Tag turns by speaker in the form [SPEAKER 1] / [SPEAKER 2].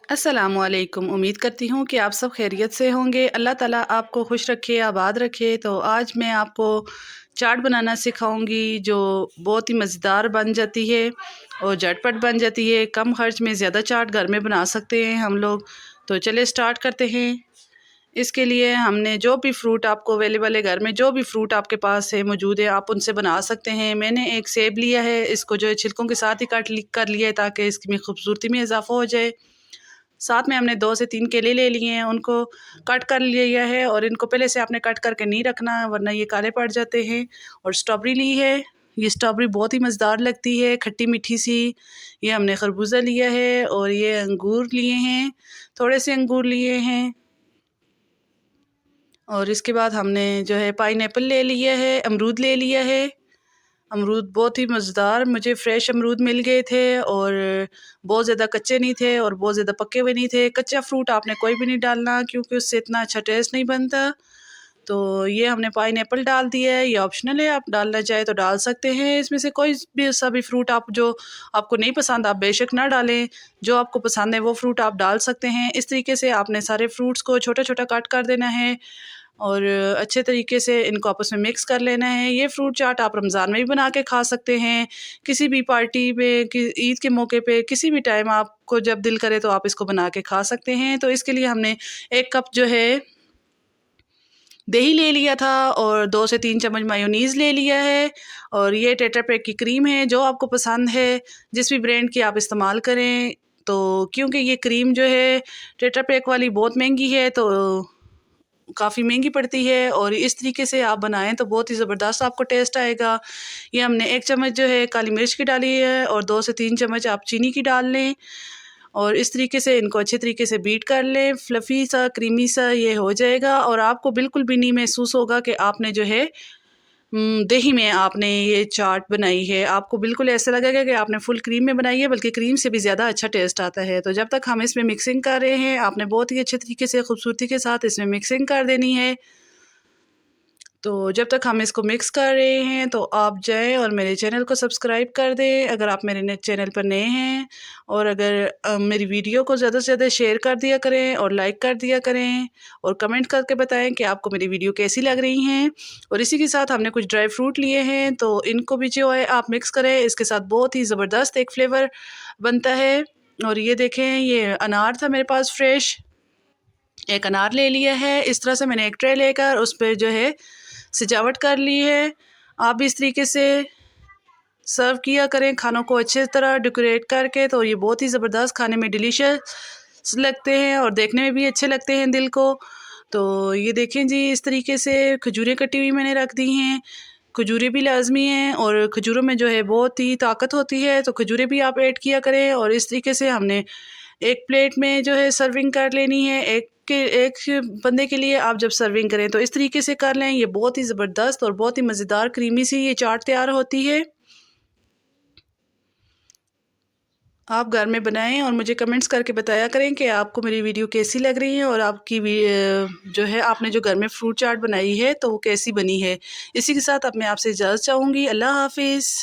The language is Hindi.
[SPEAKER 1] अस्सलामुअलैकुम। उम्मीद करती हूँ कि आप सब खैरियत से होंगे। अल्लाह ताला आपको खुश रखे, आबाद रखे। तो आज मैं आपको चाट बनाना सिखाऊंगी जो बहुत ही मज़ेदार बन जाती है और झटपट बन जाती है। कम खर्च में ज़्यादा चाट घर में बना सकते हैं हम लोग। तो चलिए स्टार्ट करते हैं। इसके लिए हमने जो भी फ्रूट आपको अवेलेबल है घर में, जो भी फ्रूट आपके पास है मौजूद है, आप उनसे बना सकते हैं। मैंने एक सेब लिया है, इसको जो है छिलकों के साथ ही कट कर लिया है ताकि इसकी खूबसूरती में इजाफा हो जाए। साथ में हमने 2 से 3 केले ले लिए हैं, उनको कट कर लिया है और इनको पहले से आपने कट करके नहीं रखना वरना ये काले पड़ जाते हैं। और स्ट्रॉबेरी ली है, ये स्ट्रॉबेरी बहुत ही मज़ेदार लगती है, खट्टी मीठी सी। ये हमने खरबूजा लिया है और ये अंगूर लिए हैं, थोड़े से अंगूर लिए हैं। और इसके बाद हमने जो है पाइनएप्पल ले लिया है, अमरूद ले लिया है। अमरूद बहुत ही मज़ेदार मुझे फ़्रेश अमरूद मिल गए थे और बहुत ज़्यादा कच्चे नहीं थे और बहुत ज़्यादा पके हुए नहीं थे। कच्चा फ्रूट आपने कोई भी नहीं डालना क्योंकि उससे इतना अच्छा टेस्ट नहीं बनता। तो ये हमने पाइनएप्पल डाल दिया है, ये ऑप्शनल है, आप डालना चाहे तो डाल सकते हैं। इसमें से कोई भी सा भी फ्रूट आप जो आपको नहीं पसंद आप बेशक ना डालें, जो आपको पसंद है वो फ्रूट आप डाल सकते हैं। इस तरीके से आपने सारे फ्रूट्स को छोटा छोटा कट कर देना है और अच्छे तरीके से इनको आपस में मिक्स कर लेना है। ये फ्रूट चाट आप रमज़ान में भी बना के खा सकते हैं, किसी भी पार्टी में, ईद के मौके पे, किसी भी टाइम आपको जब दिल करे तो आप इसको बना के खा सकते हैं। तो इसके लिए हमने 1 कप जो है दही ले लिया था और 2 से 3 चम्मच मायोनीज़ ले लिया है। और ये टेट्रा पैक की क्रीम है, जो आपको पसंद है जिस भी ब्रांड की आप इस्तेमाल करें। तो क्योंकि ये क्रीम जो है टेट्रा पैक वाली बहुत महंगी है तो काफ़ी महंगी पड़ती है और इस तरीके से आप बनाएं तो बहुत ही ज़बरदस्त आपको टेस्ट आएगा। ये हमने 1 चम्मच जो है काली मिर्च की डाली है और 2 से 3 चम्मच आप चीनी की डाल लें और इस तरीके से इनको अच्छे तरीके से बीट कर लें। फ्लफ़ी सा क्रीमी सा ये हो जाएगा और आपको बिल्कुल भी नहीं महसूस होगा कि आपने जो है दही में आपने ये चाट बनाई है। आपको बिल्कुल ऐसा लगेगा कि आपने फुल क्रीम में बनाई है, बल्कि क्रीम से भी ज़्यादा अच्छा टेस्ट आता है। तो जब तक हम इसमें मिक्सिंग कर रहे हैं आपने बहुत ही अच्छे तरीके से खूबसूरती के साथ इसमें मिक्सिंग कर देनी है। तो जब तक हम इसको मिक्स कर रहे हैं तो आप जाएं और मेरे चैनल को सब्सक्राइब कर दें अगर आप मेरे चैनल पर नए हैं। और अगर मेरी वीडियो को ज़्यादा से ज़्यादा शेयर कर दिया करें और लाइक कर दिया करें और कमेंट करके बताएं कि आपको मेरी वीडियो कैसी लग रही हैं। और इसी के साथ हमने कुछ ड्राई फ्रूट लिए हैं तो इनको भी जो है आप मिक्स करें, इसके साथ बहुत ही ज़बरदस्त एक फ्लेवर बनता है। और ये देखें, ये अनार था मेरे पास फ्रेश, एक अनार ले लिया है। इस तरह से मैंने एक ट्रे लेकर उस पर जो है सजावट कर ली है। आप भी इस तरीके से सर्व किया करें खानों को अच्छे तरह डेकोरेट करके, तो ये बहुत ही ज़बरदस्त खाने में डिलीशियस लगते हैं और देखने में भी अच्छे लगते हैं दिल को। तो ये देखें जी, इस तरीके से खजूरें कटी हुई मैंने रख दी हैं। खजूरें भी लाजमी हैं और खजूरों में जो है बहुत ही ताकत होती है, तो खजूरें भी आप ऐड किया करें। और इस तरीके से हमने एक प्लेट में जो है सर्विंग कर लेनी है। एक बंदे के लिए आप जब सर्विंग करें तो इस तरीके से कर लें। ये बहुत ही ज़बरदस्त और बहुत ही मज़ेदार क्रीमी सी ये चाट तैयार होती है। आप घर में बनाएं और मुझे कमेंट्स करके बताया करें कि आपको मेरी वीडियो कैसी लग रही है और आपकी जो है आपने जो घर में फ्रूट चाट बनाई है तो वो कैसी बनी है। इसी के साथ अब मैं आपसे इजाज़त चाहूँगी। अल्लाह हाफिज़।